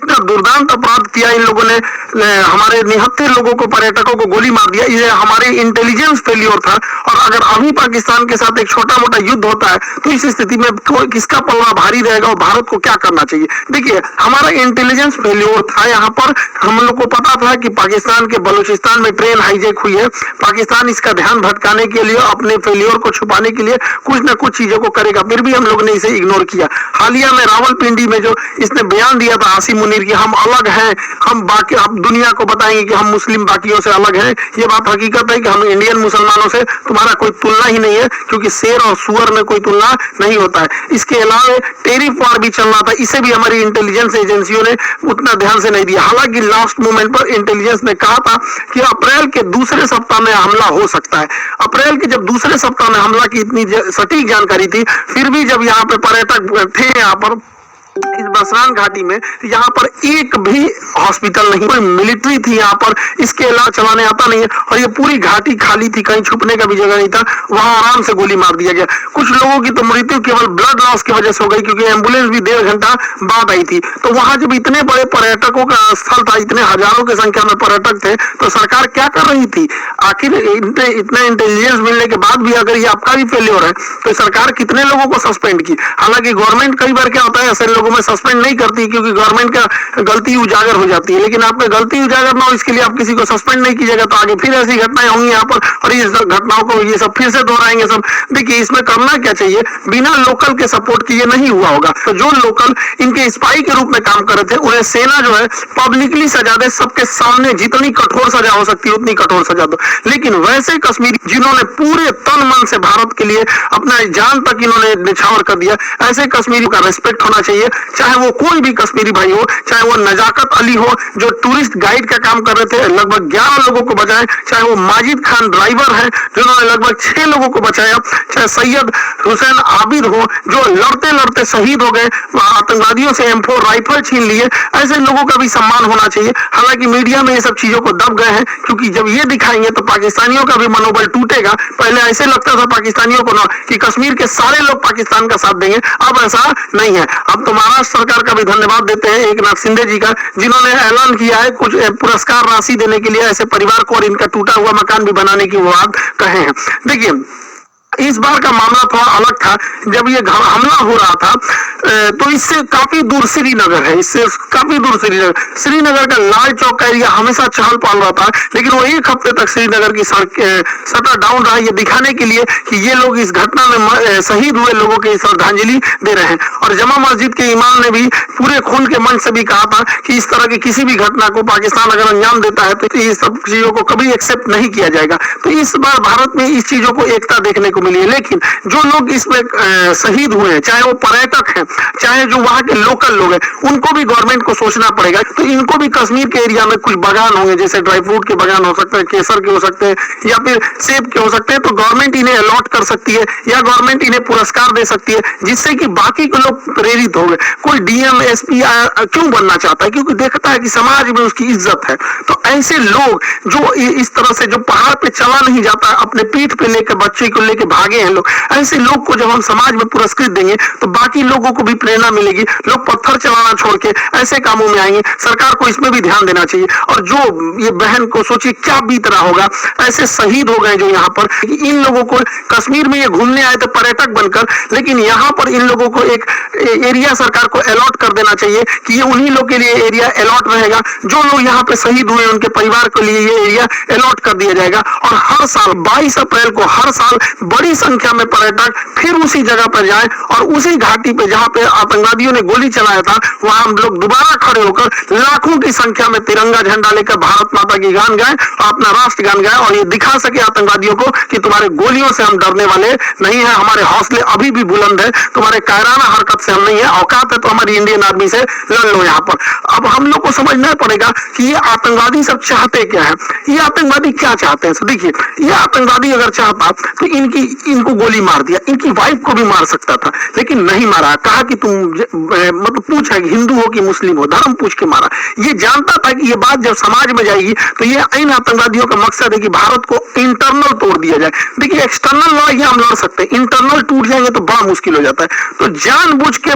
इतना दुर्दांत अपराध किया इन लोगों ने, हमारे निहत्थे लोगों को, पर्यटकों को गोली मार दिया। ये हमारे इंटेलिजेंस फेलियर था। और अगर अभी पाकिस्तान के साथ एक छोटा मोटा युद्ध होता है तो इस स्थिति में किसका पलड़ा भारी रहेगा और भारत को क्या करना चाहिए? देखिए, हमारा इंटेलिजेंस फेलियर था। यहाँ पर हम लोग को पता था कि पाकिस्तान के बलूचिस्तान में ट्रेन हाईजैक हुई है। पाकिस्तान इसका ध्यान भटकाने के लिए, अपने फेलियर को छुपाने के लिए कुछ न कुछ चीजों को करेगा, फिर भी हम लोग ने इसे इग्नोर किया। हालिया में रावलपिंडी में जो इसने बयान दिया था आसिम मुनीर की, हम अलग हैं, हम बाकी, हम दुनिया को बताएंगे कि हम मुस्लिम बाकियों से अलग हैं, ये बात हकीकत है कि हम इंडियन मुसलमानों से तुम्हारा कोई तुलना ही नहीं है, क्योंकि शेर और सुअर में कोई तुलना नहीं होता है। इसके अलावा टेरिफ वार भी चल रहा था, इसे भी हमारी इंटेलिजेंस एजेंसियों ने उतना ध्यान से नहीं दिया। हालांकि लास्ट मोमेंट पर इंटेलिजेंस ने कहा था कि अप्रैल के दूसरे सप्ताह में हमला हो सकता है। अप्रैल के जब दूसरे सप्ताह में हमला की इतनी सटीक जानकारी थी, फिर भी जब यहाँ पे पर्यटक थे, यहाँ पर इस बसरान घाटी में, यहाँ पर एक भी हॉस्पिटल नहीं, कोई मिलिट्री थी यहाँ पर, इसके अलावा चलाने आता नहीं है। और ये पूरी घाटी खाली थी, कहीं छुपने का भी जगह नहीं था, वहां आराम से गोली मार दिया गया। कुछ लोगों की तो मृत्यु केवल ब्लड लॉस की वजह से हो गई, क्योंकि एम्बुलेंस भी 1.5 घंटा बाद आई थी। तो वहां जब इतने बड़े पर्यटकों का स्थल था, इतने हजारों की संख्या में पर्यटक थे, तो सरकार क्या कर रही थी? आखिर इतना इंटेलिजेंस मिलने के बाद भी अगर ये आपका भी फेल्योर है, तो सरकार कितने लोगों को सस्पेंड की? हालांकि गवर्नमेंट कई बार क्या होता है, ऐसे लोगों में सस्पेंड नहीं करती, क्योंकि गवर्नमेंट का गलती उजागर हो जाती है। लेकिन आपका गलती उजागर ना हो, इसके लिए आप किसी को सस्पेंड नहीं कीजिएगा, तो आगे फिर ऐसी घटनाएं होंगी यहाँ पर, और इस घटनाओं को ये सब फिर से दोहराएंगे सब। देखिए, इसमें करना क्या चाहिए, बिना लोकल के सपोर्ट के ये नहीं हुआ होगा। तो जो लोकल इनके स्पाई के रूप में काम कर रहे थे, उन्हें सेना जो है पब्लिकली सजा दे, सबके सामने जितनी कठोर सजा हो सकती है उतनी कठोर सजा दो। लेकिन वैसे कश्मीरी जिन्होंने पूरे तन मन से भारत के लिए अपना जान तक इन्होंने निछावर कर दिया, ऐसे कश्मीरी का रिस्पेक्ट होना चाहिए। चाहे वो कोई भी कश्मीरी भाई हो, चाहे वो नजाकत अली हो जो टूरिस्ट गाइड का काम कर रहे थे, लगभग 11 लोगों को बचाए, चाहे वो माजिद खान ड्राइवर है जिन्होंने लगभग 6 लोगों को बचाया, चाहे सैयद हुसैन आबिद हो जो लड़ते लड़ते शहीद हो गए, आतंकवादियों से M4 राइफल छीन लिए, ऐसे लोगों का भी सम्मान होना चाहिए। हालांकि मीडिया में ये सब चीजों को दब गए हैं, क्योंकि जब ये दिखाएंगे तो पाकिस्तानियों का भी मनोबल टूटेगा। पहले ऐसे लगता था पाकिस्तानियों को ना कि कश्मीर के सारे लोग पाकिस्तान का साथ देंगे, अब ऐसा नहीं है। अब तो महाराष्ट्र सरकार का भी धन्यवाद देते हैं एकनाथ शिंदे जी का, जिन्होंने ऐलान किया है कुछ पुरस्कार राशि देने के लिए ऐसे परिवार को, और इनका टूटा हुआ मकान भी बनाने की बात कहे हैं। देखिए, इस बार का मामला थोड़ा अलग था। जब ये हमला हो रहा था तो इससे काफी दूर श्रीनगर है, इससे काफी दूर श्रीनगर का लाल चौक का एरिया हमेशा चहल पहल रहा था, लेकिन वो एक हफ्ते तक श्रीनगर की सड़क शटर डाउन रहा, ये दिखाने के लिए कि ये लोग इस घटना में शहीद हुए लोगों की श्रद्धांजलि दे रहे हैं। और जमा मस्जिद के इमाम ने भी पूरे खून के मन से भी कहा था कि इस तरह की किसी भी घटना को पाकिस्तान अगर अंजाम देता है तो ये सब चीजों को कभी एक्सेप्ट नहीं किया जाएगा। तो इस बार भारत में इस चीजों को एकता देखने को मिली है। लेकिन जो लोग इसमें शहीद हुए हैं, चाहे वो पर्यटक हैं, चाहे जो वहां के लोकल लोग हैं, उनको भी गवर्नमेंट को सोचना पड़ेगा। तो इनको भी कश्मीर के एरिया में कुछ बागान होंगे, जैसे ड्राई फ्रूट के बागान हो सकते हैं, केसर के हो सकते हैं, या फिर सेब के हो सकते हैं, तो गवर्नमेंट इन्हें अलॉट कर सकती है, या गवर्नमेंट इन्हें पुरस्कार दे सकती है, जिससे कि बाकी के लोग प्रेरित हो गए। कोई डीएम एसपी क्यों बनना चाहता है? क्योंकि देखता है कि समाज में उसकी इज्जत है। तो ऐसे लोग जो इस तरह से, जो पहाड़ पे चला नहीं जाता, अपने पीठ पे लेकर बच्चे को लेकर भागे हैं लोग, ऐसे लोग को जब हम समाज में पुरस्कृत देंगे तो बाकी लोगों को भी प्रेरणा मिलेगी, लोग पत्थर चलाना छोड़ के ऐसे कामों में आएंगे। सरकार को इसमें भी ध्यान देना चाहिए। और जो ये बहन को सोचिए क्या बीत रहा होगा, ऐसे शहीद हो गए जो यहाँ पर, इन लोगों को कश्मीर में ये घूमने आए थे पर्यटक बनकर, लेकिन यहाँ पर इन लोगों को एक एरिया सरकार को अलॉट कर देना चाहिए कि ये उन्हीं लोग के लिए एरिया अलॉट रहेगा, जो लोग यहाँ पे शहीद हुए उनके परिवार के लिए ये एरिया अलॉट कर दिया जाएगा। और हर साल 22 अप्रैल को हर साल बड़ी संख्या में पर्यटक फिर उसी जगह पर जाएं, और उसी घाटी पे जहां पे आतंकवादियों ने गोली चलाया था, वहां हम लोग दोबारा खड़े होकर लाखों की संख्या में तिरंगा झंडा लेकर भारत माता की गान गाएं और अपना राष्ट्र गान गाएं, और ये दिखा सके आतंकवादियों को कि तुम्हारे गोलियों से हम डरने वाले नहीं है, हमारे हौसले अभी भी बुलंद है, तुम्हारे कायराना हरकत से हम नहीं है, औकात है तो हमारी इंडियन आर्मी से लड़ लो यहाँ पर। अब हम लोग को समझना पड़ेगा कि ये आतंकवादी सब चाहते क्या है, ये आतंकवादी क्या चाहते हैं। देखिए, ये आतंकवादी अगर चाहता तो इनको गोली मार दिया, इनकी वाइफ को भी मार सकता था, लेकिन नहीं मारा। कहा कि तुम मतलब पूछा कि हिंदू हो कि मुस्लिम हो, धर्म पूछ के मारा। ये जानता था कि ये बात जब समाज में जाएगी तो ये इन आतंकवादियों का मकसद है कि भारत को इंटरनल तोड़ दिया जाए। देखिए, एक्सटर्नल लड़ाई हम लड़ सकते हैं, इंटरनल टूट जाएंगे तो बड़ा मुश्किल हो जाता है। तो जानबूझ के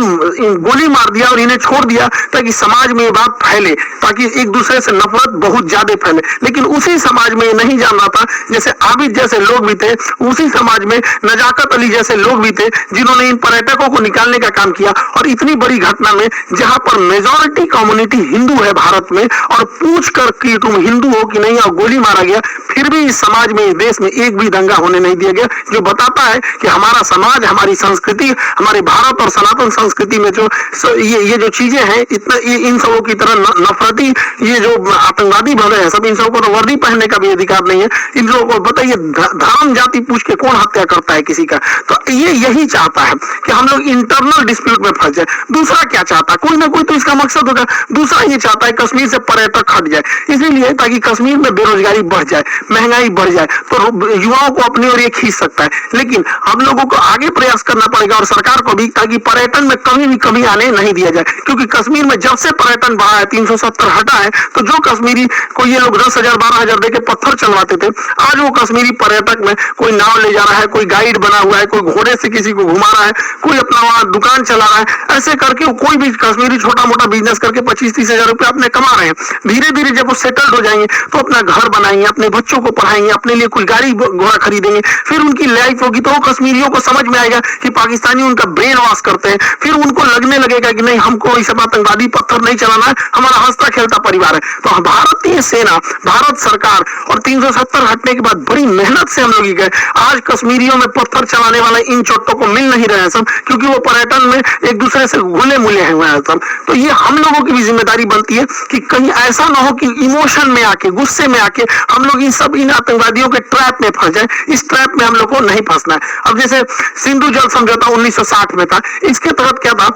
गोली मार दिया और इन्हें छोड़ दिया ताकि समाज में ये बात फैले, ताकि एक दूसरे से नफरत बहुत ज्यादा फैले। लेकिन उसी समाज में ये नहीं जान रहा था, जैसे आबिद जैसे लोग भी थे, उसी समाज में नजाकत अली जैसे लोग भी थे, जिन्होंने इन पर्यटकों को निकालने का काम किया। और इतनी बड़ी घटना में, जहां पर मेजॉरिटी कम्युनिटी हिंदू है भारत में, और पूछ कर कि तुम हिंदू हो कि नहीं, और गोली मारा गया, फिर भी इस समाज में, इस देश में एक भी दंगा होने नहीं दिया गया, जो बताता है कि हमारा समाज, हमारी संस्कृति, हमारे भारत और सनातन संस्कृति में जो ये जो चीजें हैं, इतना इन सबों की तरह नफरती, ये जो आतंकवादी भले हैं सब, इन सबों को तो वर्दी पहनने का भी अधिकार नहीं है। इन लोगों को बताइए, धर्म जाति पूछ के कौन हत्या करता है किसी का? तो ये यही चाहता है कि हम लोग इंटरनल डिस्प्यूट में फंस जाए। दूसरा क्या चाहता है? कोई ना कोई तो इसका मकसद होगा। दूसरा ये चाहता है कश्मीर से पर्यटक हट जाए, इसीलिए ताकि कश्मीर में बेरोजगारी बढ़ जाए, महंगाई बढ़ जाए, तो युवाओं को अपनी ओर ये खींच सकता है। लेकिन हम लोगों को आगे प्रयास करना पड़ेगा, और सरकार को भी, ताकि पर्यटन में कभी भी कमी आने नहीं दिया जाए। क्योंकि कश्मीर में जब से पर्यटन बढ़ा है, 370 हटा है, तो जो कश्मीरी को ये लोग 10,000 12,000 देके पत्थर चलवाते थे, आज वो कश्मीरी पर्यटक में कोई नाव ले जा रहा है, कोई गाइड बना हुआ है, कोई घोड़े से किसी को घुमा रहा है, कोई अपना वहां दुकान चला रहा है। ऐसे करके कोई भी कश्मीरी छोटा मोटा बिजनेस करके 25-30 हजार रुपए अपने कमा रहे हैं। धीरे धीरे जब वो सेटल्ड हो जाएंगे तो अपना घर बनाएंगे, अपने बच्चों को पढ़ाएंगे, अपने लिए कुछ गाड़ी घोड़ा खरीदेंगे, फिर उनकी लाइफ होगी। तो वो कश्मीरियों को समझ में आएगा कि पाकिस्तानी उनका ब्रेन वॉश करते हैं। फिर उनको लगने लगेगा कि नहीं, हमको इस आतंकवादी पत्थर नहीं चलाना है, हमारा हंसता खेलता परिवार है। तो भारतीय सेना, भारत सरकार और 370 हटने के बाद बड़ी मेहनत से हम लोग गए। आज कश्मीरियों में पत्थर चलाने वाले इन चोटों को मिल नहीं रहे हैं सब, क्योंकि वो पर्यटन में एक दूसरे से घुले मुले हुए हैं सब। तो ये हम लोगों की भी जिम्मेदारी बनती है कि कहीं ऐसा ना हो कि इमोशन में आके, गुस्से में आके हम लोग इन आतंकवादियों के ट्रैप में फंस जाए। इस ट्रैप में हम लोग को नहीं फंसना है। अब जैसे सिंधु जल समझौता 1960 में था, इसके तहत क्या था,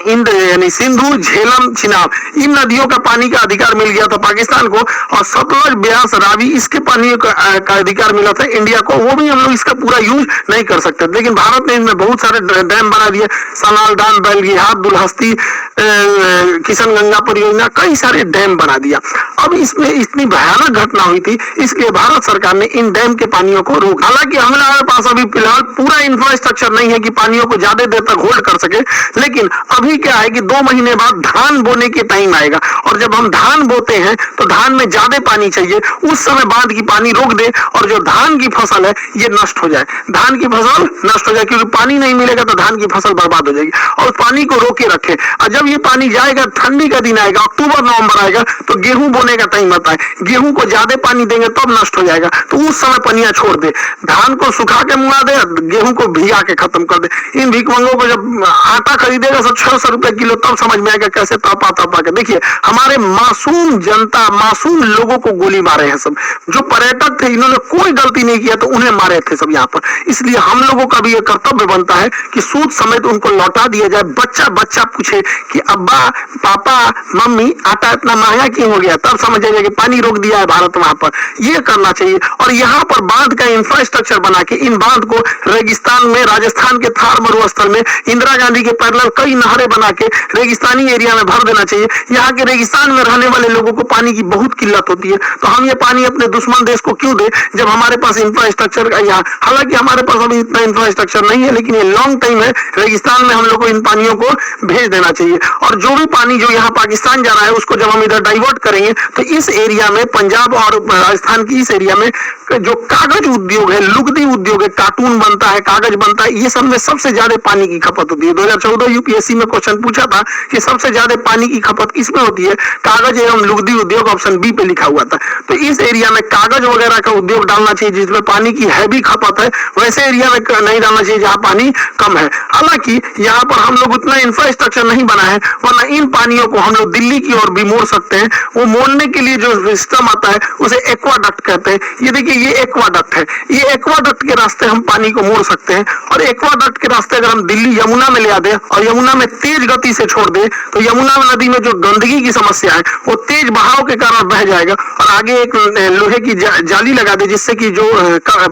यानी सिंधु, झेलम, चिनाब, इन नदियों का पानी का अधिकार मिल गया था पाकिस्तान को, और सतलज, ब्यास, रावी, इसके पानी का अधिकार मिला था इंडिया को। वो भी हम लोग इसका पूरा यूज नहीं कर सकते, लेकिन भारत ने इनमें बहुत सारे डैम बना दिए, सनाल डैम, बेलगिहात, दुलहस्ती, किशनगंगा परियोजना, कई सारे डैम बना दिया। अब इसमें इतनी भयानक घटना हुई थी, इसलिए भारत सरकार ने इन डैम के पानियों को रोक। हालांकि हमारे पास अभी फिलहाल पूरा इंफ्रास्ट्रक्चर नहीं है कि पानियों को ज्यादा देर तक होल्ड कर सके, लेकिन अभी क्या है कि 2 महीने बाद धान बोने के टाइम आएगा, और जब हम धान बोते हैं तो धान में ज्यादा पानी चाहिए, उस समय बांध की पानी रोक दे और जो धान की फसल है ये नष्ट हो जाए, धान की फसल नष्ट हो जाए, क्योंकि पानी नहीं मिलेगा तो धान की फसल बर्बाद हो जाएगी। और पानी को रोके रखे, और जब ये पानी जाएगा, ठंडी का दिन आएगा, अक्टूबर नवंबर आएगा, तो गेहूं बोने का टाइम आता है, गेहूं को ज्यादा पानी देंगे तब नष्ट हो जाएगा, तो उस समय पनिया छोड़ दे, धान को सुखा के मुंगा दे, गेहूं को भिगा के खत्म कर दे। इन भिकमंगों को जब आटा खरीदेगा 600 रुपए किलो, तब समझ में आएगा कैसे तपा के। देखिए, हमारे मासूम जनता, मासूम लोगों को गोली मारे हैं सब। जो पर्यटक थे, इन्होंने कोई गलती नहीं किया, तो उन्हें मारे थे सब यहाँ पर। इसलिए हम लोगों का भी ये कर्तव्य बनता है कि सूद समेत उनको लौटा दिया जाए। बच्चा बच्चा पूछे कि अब्बा, पापा, मम्मी, आटा इतना महंगा क्यों हो गया, तब समझ आएगा कि पानी रोक दिया है भारत वहां पर। ये करना चाहिए। और यहाँ पर बांध का इंफ्रास्ट्रक्चर बना के इन बांध को रेगिस्तान में, राजस्थान के थार मरुस्थल में, इंदिरा गांधी के पैरेलल कई नहरें बना के रेगिस्तानी एरिया में भर देना चाहिए। यहाँ के रेगिस्तान में रहने वाले लोगों को पानी की बहुत किल्लत होती है, तो हम ये पानी अपने दुश्मन देश को क्यों दे, जब हमारे पास इंफ्रास्ट्रक्चर का, यहाँ हालांकि हमारे पास अभी इतना इंफ्रास्ट्रक्चर नहीं है, लेकिन ये लॉन्ग टाइम है, रेगिस्तान में हम लोग को इन पानियों को भेज देना चाहिए। और जो भी पानी जो यहाँ पाकिस्तान जा रहा है, उसको जब हम इधर डाइवर्ट करेंगे, तो इस एरिया में, पंजाब और राजस्थान की इस एरिया में जो कागज उद्योग है, लुगदी उद्योग है, कार्टून बनता है, कागज बनता है, ये सब में सबसे ज्यादा पानी की खपत होती है। 2014 यूपीएससी में क्वेश्चन पूछा था कि सबसे ज्यादा पानी की खपत किसमें होती है, कागज एवं लुगदी उद्योग, ऑप्शन बी पे लिखा हुआ था। तो इस एरिया में कागज वगैरह का उद्योग डालना चाहिए, जिसमें पानी की हैवी खपत है। वैसे एरिया में नहीं डालना चाहिए जहाँ पानी कम है। हालांकि यहाँ पर हम लोग उतना इंफ्रास्ट्रक्चर नहीं बना है, वरना इन पानियों को हम लोग दिल्ली की ओर भी मोड़ सकते हैं। वो मोड़ने के लिए जो सिस्टम आता है, उसे एक्वाडक्ट कहते हैं। ये देखिए, ये एक्वाडक्ट है, ये एक्वाडक्ट के रास्ते हम पानी को मोड़ सकते हैं। और एक्वाडक्ट के रास्ते अगर हम दिल्ली यमुना में ले आ दे और यमुना में तेज गति से छोड़ दे, तो यमुना नदी में जो गंदगी की समस्या है वो तेज बहाव के कारण बह जाएगा और आगे एक लोहे की जाली लगा दे जिससे कि जो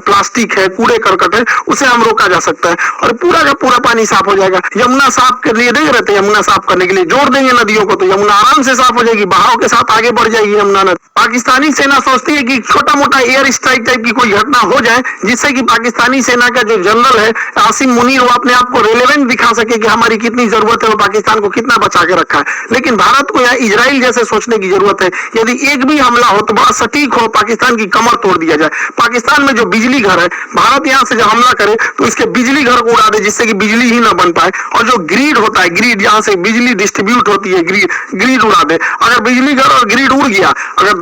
प्लास्टिक है, कूड़े करकट है, उसे हम रोका जा सकता है और पूरा का पूरा पानी साफ हो जाएगा। यमुना साफ के लिए देख रहे थे, यमुना साफ करने के लिए जोड़ देंगे नदियों को तो यमुना आराम से साफ हो जाएगी, बहाव के साथ आगे बढ़ जाएगी यमुना नदी। पाकिस्तानी सेना सोचती है कि छोटा मोटा एयर स्ट्राइक टाइप की कोई घटना हो जाए जिससे कि पाकिस्तानी सेना का जो जनरल है आसिम मुनीर वो अपने आप को रेलेवेंट दिखा सके कि हमारी कितनी जरूरत है और पाकिस्तान को कितना बचा के रखा है। लेकिन भारत को यहाँ इजराइल जैसे सोचने की जरूरत है, यदि एक भी हमला हो तो बड़ा सटीक हो, पाकिस्तान की कमर तोड़ दिया जाए। पाकिस्तान में जो बिजली घर है, भारत यहाँ से जब हमला करे तो इसके बिजली घर को उड़ा दे जिससे कि बिजली ही ना बन पाए और जो ग्रिड होता है, ग्रिड जहाँ से बिजली डिस्ट्रीब्यूट होती है, ग्रिड उड़ा दे। अगर बिजली घर और ग्रिड उड़ गया, अगर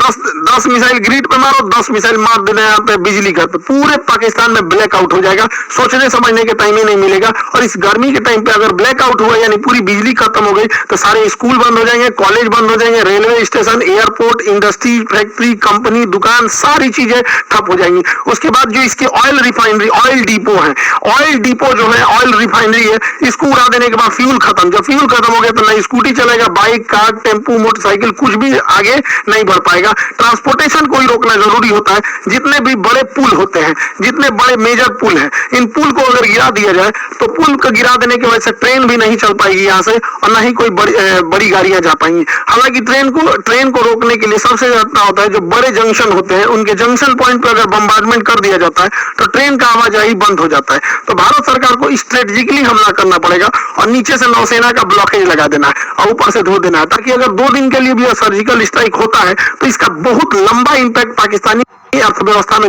10 मिसाइल ग्रिड पे मारो, 10 मिसाइल मार देना यहाँ पे बिजली घर पे, पूरे पाकिस्तान में ब्लैकआउट हो जाएगा, सोचने समझने के टाइम ही नहीं मिलेगा। और इस गर्मी के टाइम पे अगर ब्लैकआउट हुआ यानी पूरी बिजली खत्म हो गई तो सारे स्कूल बंद हो जाएंगे, कॉलेज बंद हो जाएंगे, railway station, airport, industry, factory, company, दुकान, सारी चीजें ठप हो जाएंगी। उसके बाद जो इसके ऑयल रिफाइनरी, ऑयल डिपो है, ऑयल डिपो जो है, ऑयल रिफाइनरी है, इसको उड़ा देने के बाद फ्यूल खत्म। जब फ्यूल खत्म हो गया तो ना स्कूटी चलेगा, बाइक, कार, टेम्पू, मोटरसाइकिल कुछ भी आगे नहीं बढ़ पाएगा। ट्रांसपोर्टेशन को ही रोकना जरूरी होता है। जितने भी बड़े पुल होते हैं, जितने बड़े मेजर पुल हैं, इन पुल को अगर गिरा दिया जाए तो पुल को गिरा देने की वजह से ट्रेन भी नहीं चल पाएगी यहाँ से और ना ही कोई बड़ी गाड़ियां जा पाएंगी। हालांकि ट्रेन को रोकने के लिए सबसे ज्यादा होता है जो बड़े जंक्शन होते हैं, उनके जंक्शन पॉइंट पर अगर बम्बार्डमेंट कर दिया जाता है तो ट्रेन का आवाजाही बंद हो जाता है। तो भारत सरकार को स्ट्रेटेजिकली हमला करना पड़ेगा और नीचे से नौसेना का ब्लॉकेज लगा देना है और ऊपर से धो देना है, ताकि अगर 2 दिन के लिए भी सर्जिकल स्ट्राइक होता है तो इसका बहुत लंबा इंपैक्ट पाकिस्तानी अर्थव्यवस्था में